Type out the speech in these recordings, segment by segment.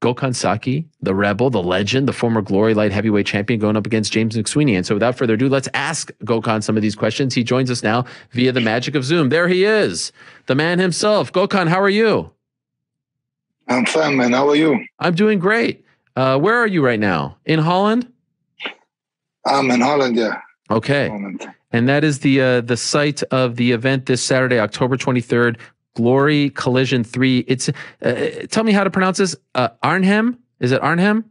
Gokhan Saki, the rebel, the legend, the former Glory Light heavyweight champion, going up against James McSweeney. And so without further ado, let's ask Gokhan some of these questions. He joins us now via the magic of Zoom. There he is, the man himself. Gokhan, how are you? I'm fine, man. How are you? I'm doing great. Where are you right now? In Holland? I'm in Holland, yeah. Okay. And that is the site of the event this Saturday, October 23rd, Glory Collision 3. It's tell me how to pronounce this. Arnhem? Is it Arnhem?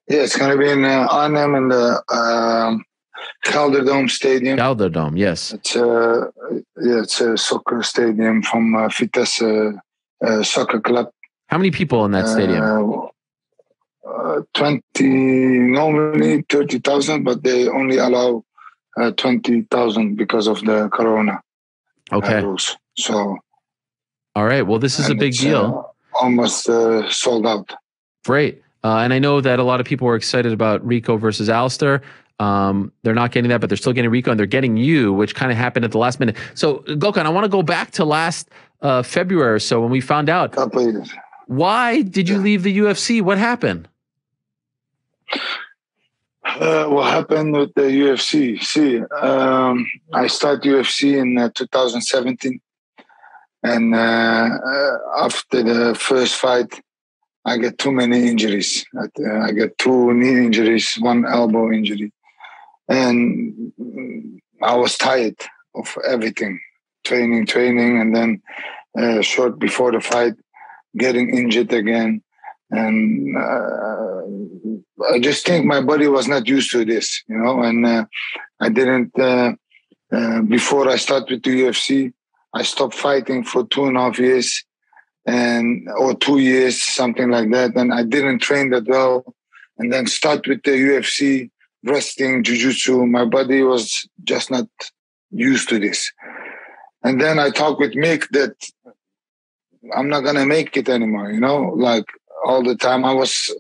Yeah, it's going to be in Arnhem in the Gelderdome Stadium. Gelderdome, yes. It's a soccer stadium from Vitesse Soccer Club. How many people in that stadium? 20, normally 30,000, but they only allow 20,000 because of the corona rules. So, all right. Well, this is a big deal. Almost sold out. Great. And I know that a lot of people were excited about Rico versus Alistair. They're not getting that, but they're still getting Rico, and they're getting you, which kind of happened at the last minute. So, Gokhan, I want to go back to last February or so when we found out. Why did you leave the UFC? What happened? What happened with the UFC? See, I started UFC in 2017. And after the first fight, I get too many injuries. I get 2 knee injuries, 1 elbow injury. And I was tired of everything. Training, and then short before the fight, getting injured again. And I just think my body was not used to this, and I didn't, before I started with the UFC, I stopped fighting for 2.5 years or 2 years, something like that. And I didn't train that well. And then start with the UFC, wrestling, jiu-jitsu. My body was just not used to this. And then I talked with Mick that I'm not going to make it anymore, like all the time. I was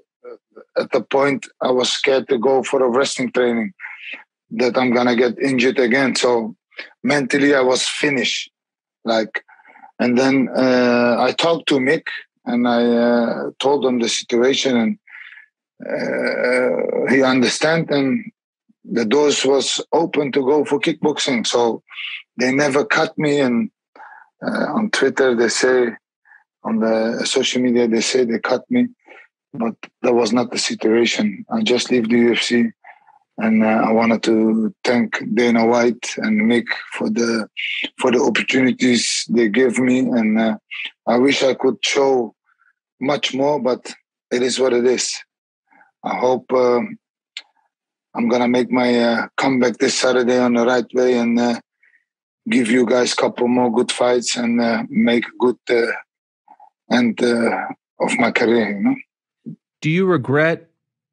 at the point I was scared to go for a wrestling training that I'm going to get injured again. So mentally I was finished. And then I talked to Mick and I told him the situation, and he understand, and the doors was open to go for kickboxing. So they never cut me. And on Twitter, they say, on the social media, they say they cut me, but that was not the situation. I just leave the UFC, and I wanted to thank Dana White and Mick for the opportunities they gave me, and I wish I could show much more, but it is what it is. I hope I'm gonna make my comeback this Saturday on the right way, and give you guys a couple more good fights, and make a good end of my career. Do you regret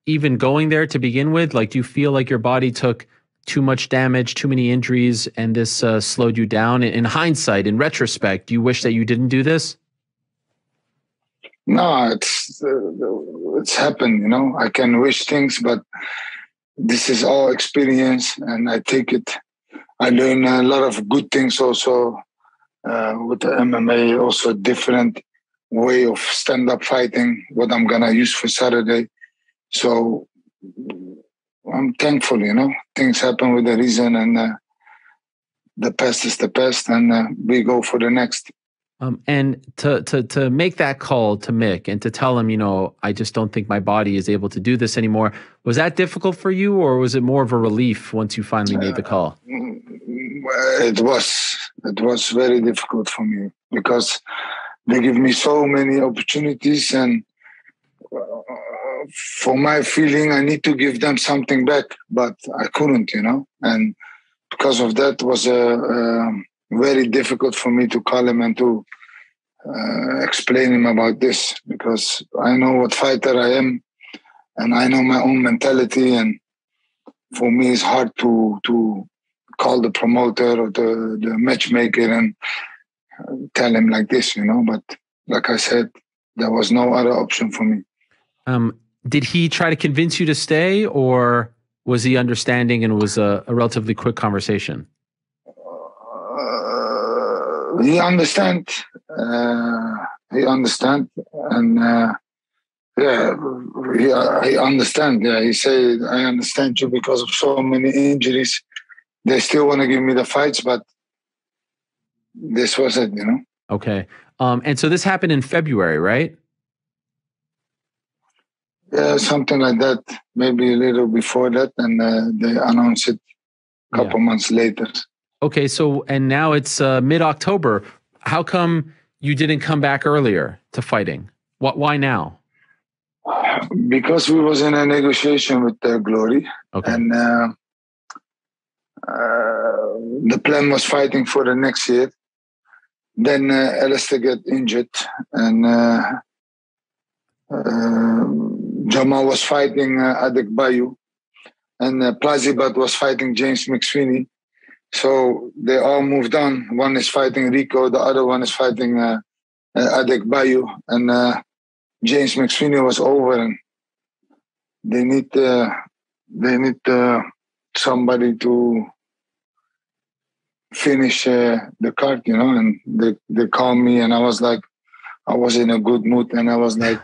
even going there to begin with? Do you feel like your body took too much damage, too many injuries, and this slowed you down? In hindsight, in retrospect, do you wish that you didn't do this? No, it's happened. I can wish things, but this is all experience, and I take it. I learn a lot of good things also with the MMA, also different way of stand-up fighting, what I'm going to use for Saturday. So I'm thankful, things happen with a reason, and the past is the past, and we go for the next. And to make that call to Mick and to tell him, I just don't think my body is able to do this anymore. Was that difficult for you, or was it more of a relief once you finally made the call? It was very difficult for me because they give me so many opportunities, and for my feeling, I need to give them something back, but I couldn't, and because of that, it was very difficult for me to call him and to explain him about this, because I know what fighter I am, and I know my own mentality, and for me, it's hard to call the promoter or the matchmaker and tell him like this, but like I said, there was no other option for me. Did he try to convince you to stay, or was he understanding and it was a relatively quick conversation? He understand, and Yeah, I understand. Yeah, he said, I understand you because of so many injuries. They still want to give me the fights, but this was it, you know? Okay. And so this happened in February, right? Yeah, something like that. Maybe a little before that. And they announced it a couple months later. Okay. So, and now it's mid-October. How come you didn't come back earlier to fighting? Why now? Because we was in a negotiation with Glory. Okay. And the plan was fighting for the next year. Then Alistair get injured, and Jamal was fighting Adek Bayu, and Plazibat was fighting James McSweeney. So they all moved on. One is fighting Rico, the other one is fighting Adek Bayu, and James McSweeney was over, and they need somebody to finish the card, you know. And they called me, and I was in a good mood, and I was like,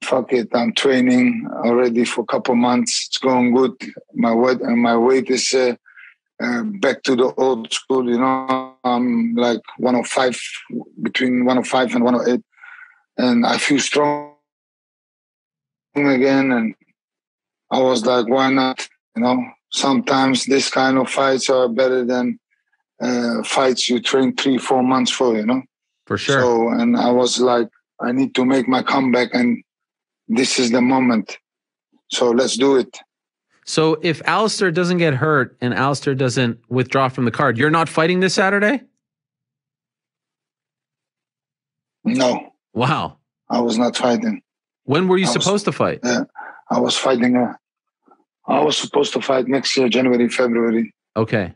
fuck it, I'm training already for a couple months. It's going good. My weight is back to the old school, you know. I'm like 105, between 105 and 108, and I feel strong again. And I was like, why not? You know, sometimes this kind of fights are better than fights you train 3-4 months for, you know. For sure. So, and I was like, I need to make my comeback, and this is the moment. So let's do it. So if Alistair doesn't get hurt and Alistair doesn't withdraw from the card, you're not fighting this Saturday? No. Wow. I was not fighting. When were you supposed to fight? I was fighting. I was supposed to fight next year, January, February. Okay.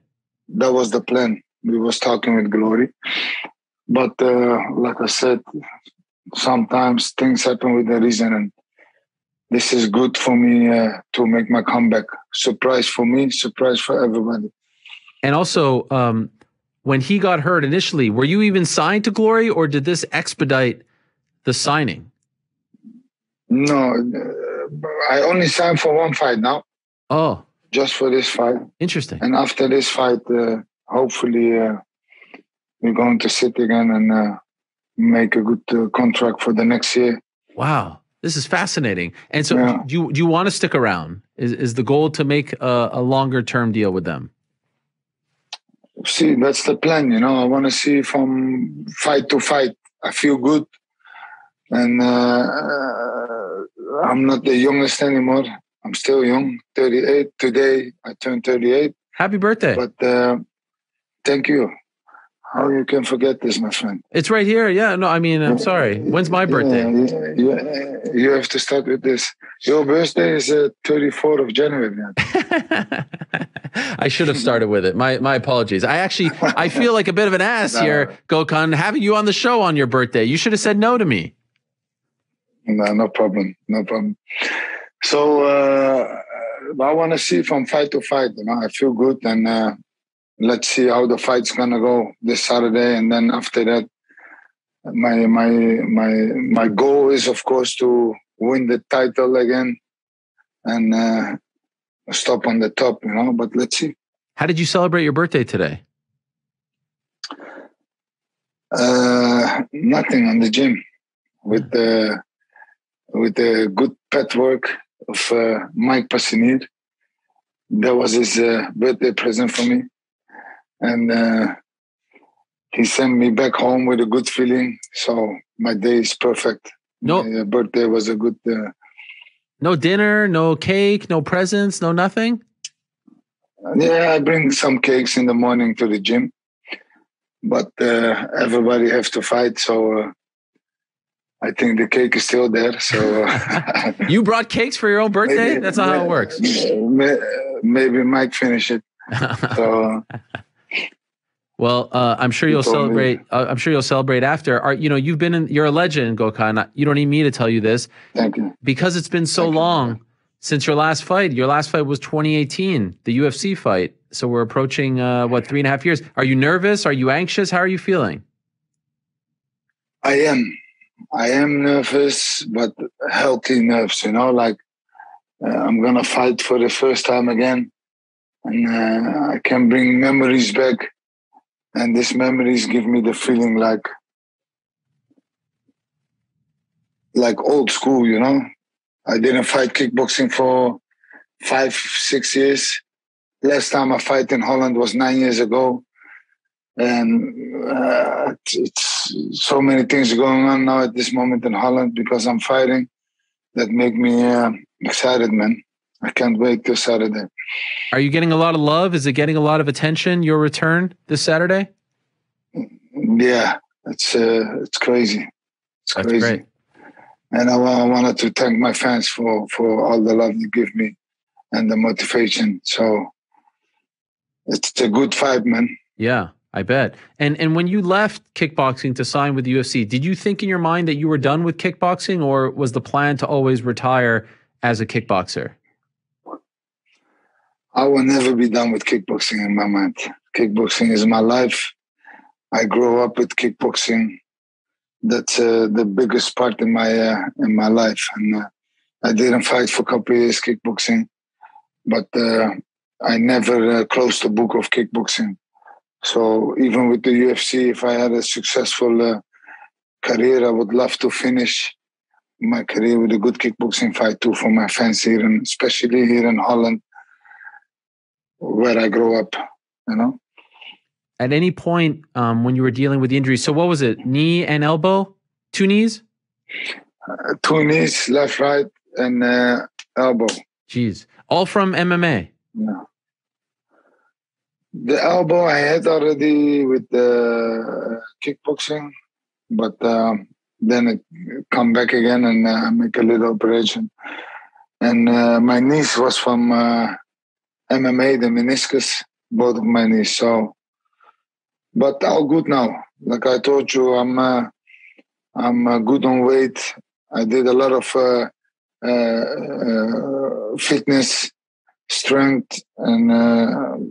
That was the plan. We was talking with Glory. But like I said, sometimes things happen with a reason, and this is good for me to make my comeback. Surprise for me, surprise for everybody. And also, when he got hurt initially, were you even signed to Glory, or did this expedite the signing? No, I only signed for one fight now. Oh. Just for this fight. Interesting. And after this fight, hopefully we're going to sit again and make a good contract for the next year. Wow. This is fascinating. And so do you want to stick around? Is the goal to make a longer term deal with them? See, that's the plan, you know. I want to see from fight to fight. I feel good. And I'm not the youngest anymore. I'm still young, 38. Today, I turned 38. Happy birthday. But thank you. How you can forget this, my friend? It's right here. Yeah, no, I mean, I'm sorry. When's my birthday? You have to start with this. Your birthday is 34th of January. I should have started with it. My apologies. I feel like a bit of an ass here, Gokhan, having you on the show on your birthday. You should have said no to me. No problem. No problem. So I want to see from fight to fight. You know, I feel good, and let's see how the fight's gonna go this Saturday. And then after that, my goal is, of course, to win the title again and stop on the top. You know, but let's see. How did you celebrate your birthday today? Nothing, on the gym with the good pet work of Mike Passinir. That was his birthday present for me. And he sent me back home with a good feeling. So my day is perfect. My birthday was a good... no dinner, no cake, no presents, no nothing? Yeah, I bring some cakes in the morning to the gym. But everybody has to fight, so... I think the cake is still there. So you brought cakes for your own birthday? That's not how it works. Maybe Mike finish it. So, well, I'm sure you'll celebrate. I'm sure you'll celebrate after. You're a legend, Gokhan. You don't need me to tell you this. Thank you. Because it's been so long since your last fight. Your last fight was 2018, the UFC fight. So we're approaching 3.5 years. Are you nervous? Are you anxious? How are you feeling? I am. I am nervous, but healthy nerves, like I'm going to fight for the first time again. And I can bring memories back. And these memories give me the feeling like old school, I didn't fight kickboxing for 5, 6 years. Last time I fight in Holland was 9 years ago. And it's so many things going on now at this moment in Holland because I'm fighting that make me excited, man. I can't wait till Saturday. Are you getting a lot of love? Is it getting a lot of attention, your return this Saturday? Yeah, it's crazy. It's That's crazy. Great. And I wanted to thank my fans for all the love you give me and the motivation. So it's a good fight, man. Yeah, I bet. And when you left kickboxing to sign with the UFC, did you think in your mind that you were done with kickboxing, or was the plan to always retire as a kickboxer? I will never be done with kickboxing in my mind. Kickboxing is my life. I grew up with kickboxing. That's the biggest part in my life. And I didn't fight for a couple of years kickboxing, but I never closed the book of kickboxing. So even with the UFC, if I had a successful career, I would love to finish my career with a good kickboxing fight too for my fans here, and especially here in Holland, where I grew up, At any point when you were dealing with the injury, so what was it, knee and elbow? 2 knees? 2 knees, left, right, and elbow. Jeez. All from MMA? Yeah. The elbow I had already with the kickboxing, but then it come back again and make a little operation. And my knees was from MMA, the meniscus, both of my knees. So, but all good now. Like I told you, I'm good on weight. I did a lot of fitness, strength, and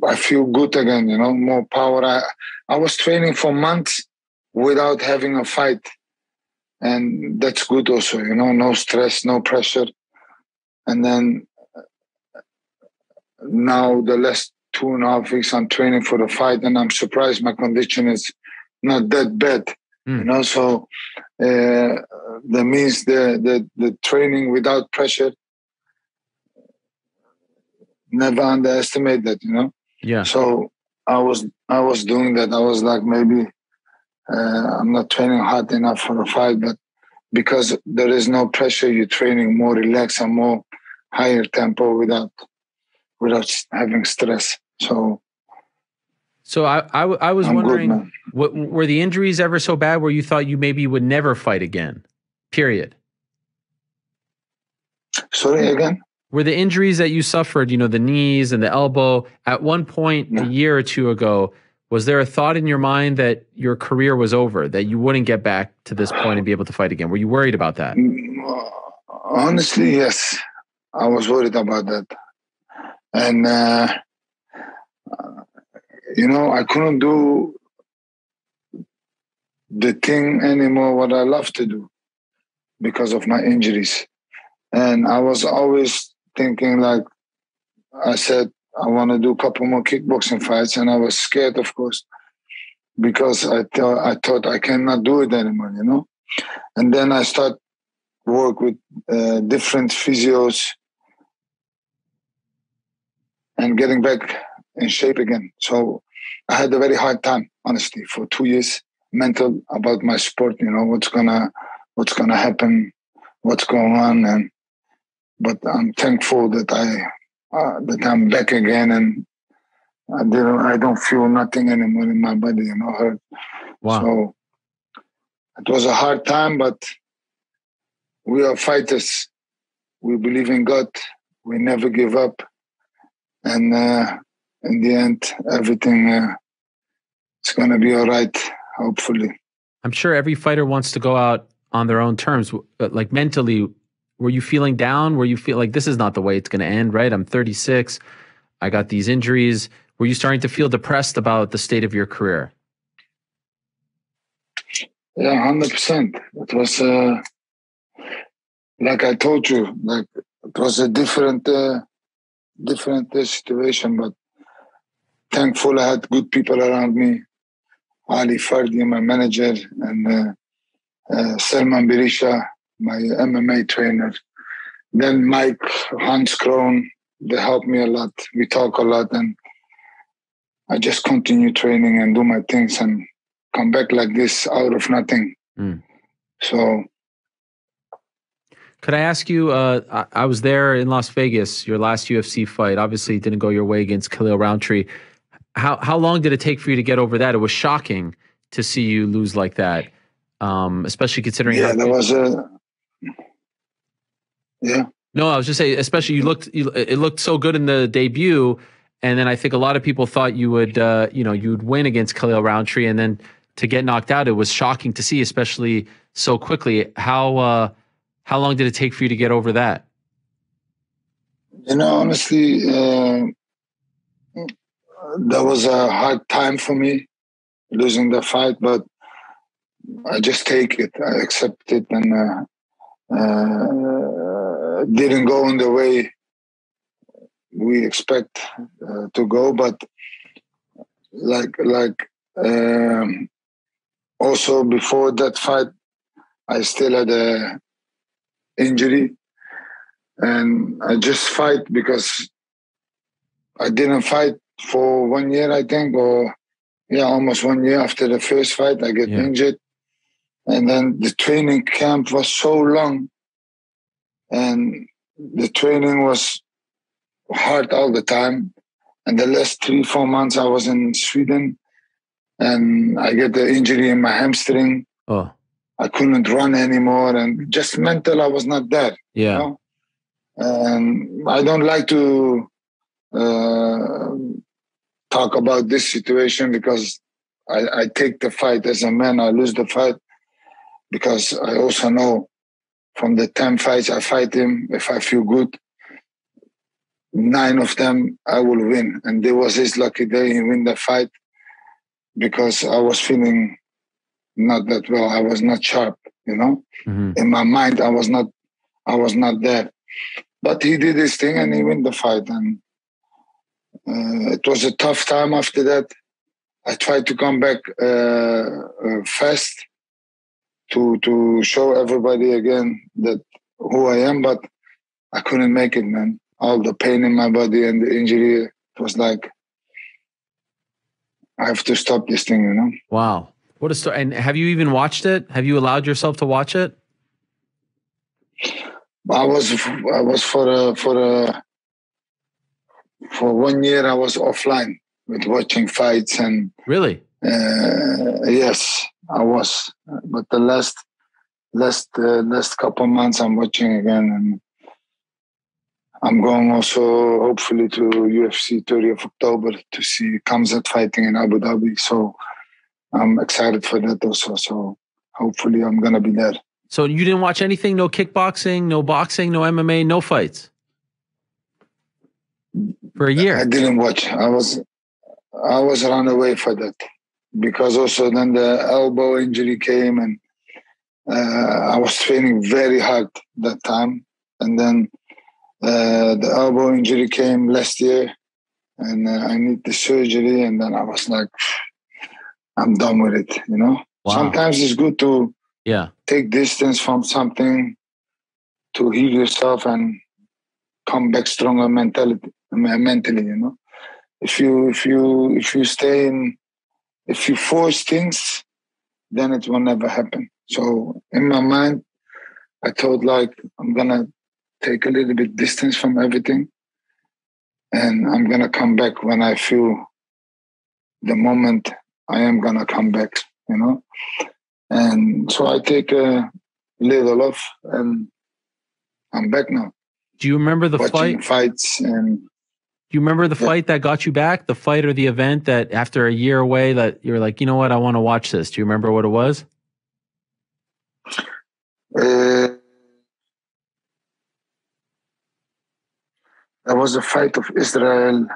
I feel good again, more power. I was training for months without having a fight. And that's good also, no stress, no pressure. And then now the last 2.5 weeks I'm training for the fight, and I'm surprised my condition is not that bad. So that means the training without pressure, never underestimate that, Yeah. So I was doing that. I was like, maybe I'm not training hard enough for a fight, but because there is no pressure, you're training more relaxed and more higher tempo without having stress. So I was wondering, good, were the injuries ever so bad where you thought you maybe would never fight again? Period. Sorry, again? Were the injuries that you suffered, the knees and the elbow, at one point a year or two ago, was there a thought in your mind that your career was over, that you wouldn't get back to this point and be able to fight again? Were you worried about that? Honestly, yes. I was worried about that. And, I couldn't do the thing anymore what I love to do because of my injuries. And I was always thinking, like I said, I want to do a couple more kickboxing fights. And I was scared, of course, because I thought I cannot do it anymore, And then I start work with different physios and getting back in shape again. So I had a very hard time, honestly, for 2 years, mental about my sport, what's gonna happen, what's going on. But I'm thankful that I'm back again, and I don't feel nothing anymore in my body, hurt. Wow. So it was a hard time, but we are fighters. We believe in God. We never give up. And in the end, everything is going to be all right, hopefully. I'm sure every fighter wants to go out on their own terms. Like mentally, were you feeling down? Were you feel like this is not the way it's going to end, right? I'm 36. I got these injuries. Were you starting to feel depressed about the state of your career? Yeah, 100%. It was like I told you, like it was a different situation, but thankful I had good people around me. Ali Fardi, my manager, and Salman Berisha, my MMA trainer. Then Mike Hans Krohn, they helped me a lot. We talk a lot, and I just continue training and do my things and come back like this out of nothing. So, could I ask you? I was there in Las Vegas, your last UFC fight. Obviously, it didn't go your way against Khalil Roundtree. How long did it take for you to get over that? It was shocking to see you lose like that, especially considering yeah, there was a yeah. No, I was just saying, especially it looked so good in the debut, and then I think a lot of people thought you would, you'd win against Khalil Roundtree, and then to get knocked out, it was shocking to see, especially so quickly. How long did it take for you to get over that? Honestly, that was a hard time for me losing the fight, but I just take it, I accept it, and didn't go in the way we expect to go, but also before that fight, I still had a injury, and I just fight because I didn't fight for 1 year, I think, or almost 1 year after the first fight. I get injured, and then the training camp was so long, and the training was hard all the time. And the last 3-4 months I was in Sweden, and I get the injury in my hamstring. Oh, I couldn't run anymore, and just mental, I was not there. Yeah. You know? And I don't like to talk about this situation because I take the fight as a man. I lose the fight because I also know from the 10 fights I fight him, if I feel good, 9 of them I will win. And there was his lucky day, he win the fight because I was feeling not that well. I was not sharp, Mm-hmm. In my mind, I was not there. But he did his thing and he win the fight. And it was a tough time after that. I tried to come back fast to show everybody again that who I am, but I couldn't make it, man. All the pain in my body and the injury, it was like, I have to stop this thing, Wow. What a story. And have you even watched it? Have you allowed yourself to watch it? I was for 1 year I was offline with watching fights and Really? Yes, I was. But the last couple months I'm watching again, and I'm going also hopefully to UFC 30th October to see Kamzat fighting in Abu Dhabi. So I'm excited for that also. So hopefully I'm gonna be there. So you didn't watch anything? No kickboxing, no boxing, no MMA, no fights for a year? I didn't watch. I was run away for that because also then the elbow injury came, and I was training very hard that time, and then the elbow injury came last year, and I need the surgery, and then I was like, I'm done with it, Wow. Sometimes it's good to take distance from something to heal yourself and come back stronger mentally, If you stay in, if you force things, then it will never happen. So in my mind, I thought like, I'm gonna take a little bit distance from everything, and I'm gonna come back when I feel the moment I am gonna come back, And so I take a little off, and I'm back now. Do you remember the watching fights and? Do you remember the fight that got you back? The fight or the event that after a year away that you're like, you know what, I want to watch this. Do you remember what it was? There was a fight of Israel.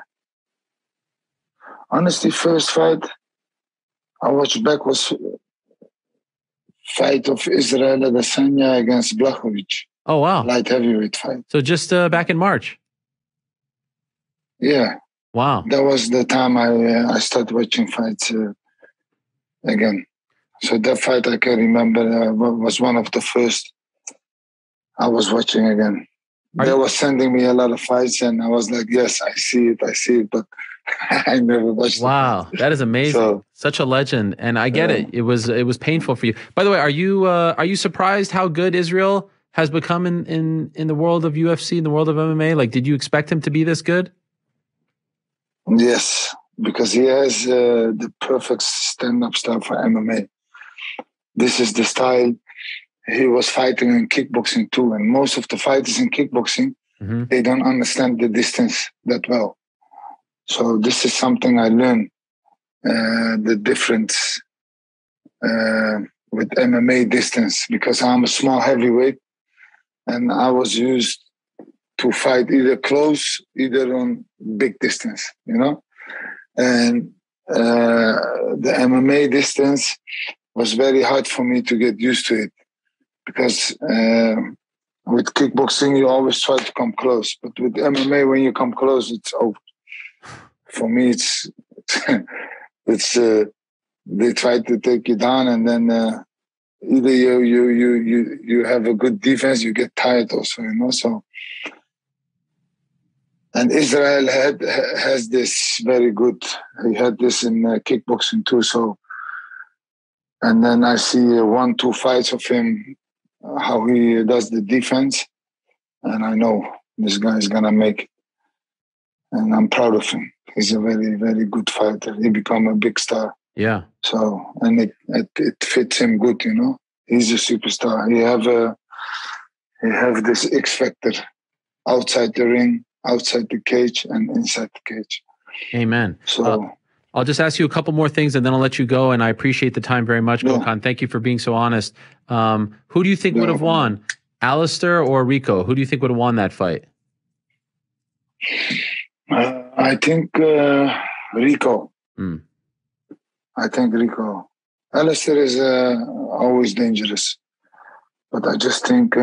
Honestly, first fight I watched back was fight of Israel Adesanya against Blachowicz. Oh, wow. Light heavyweight fight. So just back in March. Yeah. Wow. That was the time I started watching fights again. So that fight I can remember was one of the first I was watching again. They were sending me a lot of fights, and I was like, yes, I see it, but I never watched it. Wow, that is amazing. So, such a legend. And I get it. It was painful for you. By the way, are you surprised how good Israel has become in the world of UFC, in the world of MMA? Like, did you expect him to be this good? Yes, because he has the perfect stand-up style for MMA. This is the style he was fighting in kickboxing too. And most of the fighters in kickboxing, they don't understand the distance that well. So this is something I learned, the difference with MMA distance, because I'm a small heavyweight and I was used to fight either close, either on big distance, you know? And the MMA distance was very hard for me to get used to it, because with kickboxing, you always try to come close. But with MMA, when you come close, it's over. For me, it's they try to take you down, and then either you have a good defense, you get tired also, you know. So, and Israel has this very good. He had this in kickboxing too. So, and then I see 1-2 fights of him, how he does the defense, and I know this guy is gonna make it, and I'm proud of him. He's a very, very good fighter. He become a big star. Yeah. So, and it fits him good, you know. He's a superstar. He have this X factor outside the ring, outside the cage, and inside the cage. Amen. So I'll just ask you a couple more things, and then I'll let you go. And I appreciate the time very much, Gokhan. Thank you for being so honest. Who do you think would have won, Alistair or Rico? Who do you think would have won that fight? I think Rico. I think Rico. Alistair is always dangerous, but I just think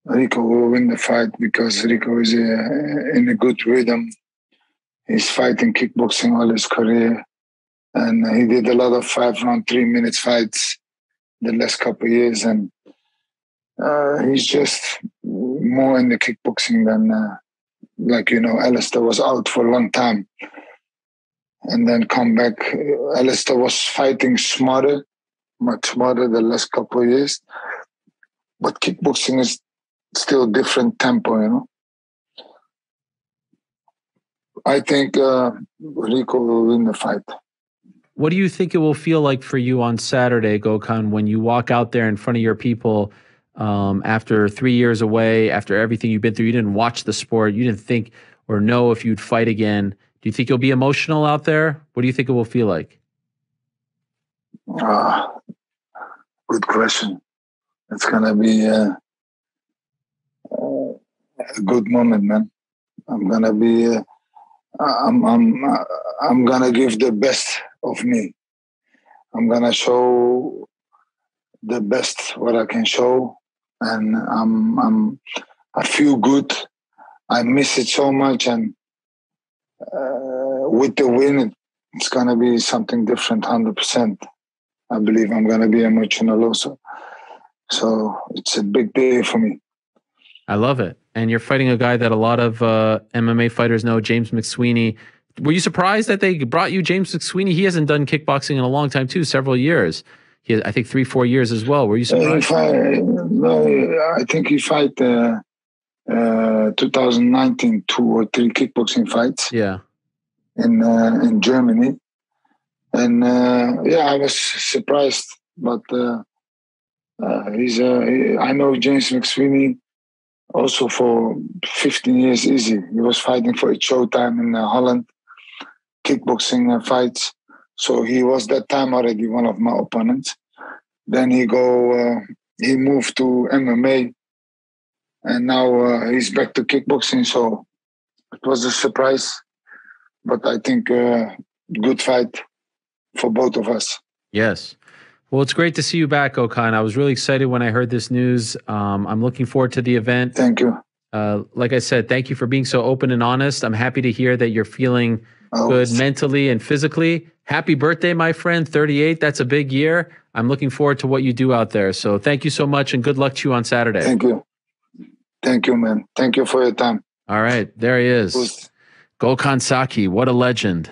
Rico will win the fight, because Rico is in a good rhythm. He's fighting kickboxing all his career, and he did a lot of 5-round, 3-minute fights the last couple of years, and he's just more in the kickboxing than, like, you know, Alistair was out for a long time and then come back. Alistair was fighting smarter, much smarter the last couple of years, but kickboxing is still different tempo, you know. I think Rico will win the fight. What do you think it will feel like for you on Saturday, Gokhan, when you walk out there in front of your people after 3 years away, after everything you've been through? You didn't watch the sport. You didn't think or know if you'd fight again. Do you think you'll be emotional out there? What do you think it will feel like? Good question. It's going to be a good moment, man. I'm going to be... I'm gonna give the best of me. I'm gonna show the best what I can show, and I feel good. I miss it so much, and with the win, it's gonna be something different, 100%. I believe I'm gonna be emotional also. So it's a big day for me. I love it. And you're fighting a guy that a lot of MMA fighters know, James McSweeney. Were you surprised that they brought you James McSweeney? He hasn't done kickboxing in a long time, too, several years. He has, I think, 3-4 years as well. Were you surprised? I think he fight 2019, 2 or 3 kickboxing fights. Yeah. In Germany. And I was surprised. But I know James McSweeney also for 15 years easy. He was fighting for Showtime in Holland, kickboxing fights. So he was that time already one of my opponents. Then he moved to MMA, and now he's back to kickboxing. So it was a surprise, but I think good fight for both of us. Yes. Well, it's great to see you back, Gokhan. I was really excited when I heard this news. I'm looking forward to the event. Thank you. Like I said, thank you for being so open and honest. I'm happy to hear that you're feeling good mentally and physically. Happy birthday, my friend, 38. That's a big year. I'm looking forward to what you do out there. So thank you so much and good luck to you on Saturday. Thank you. Thank you, man. Thank you for your time. All right. There he is. Gokhan Saki. What a legend.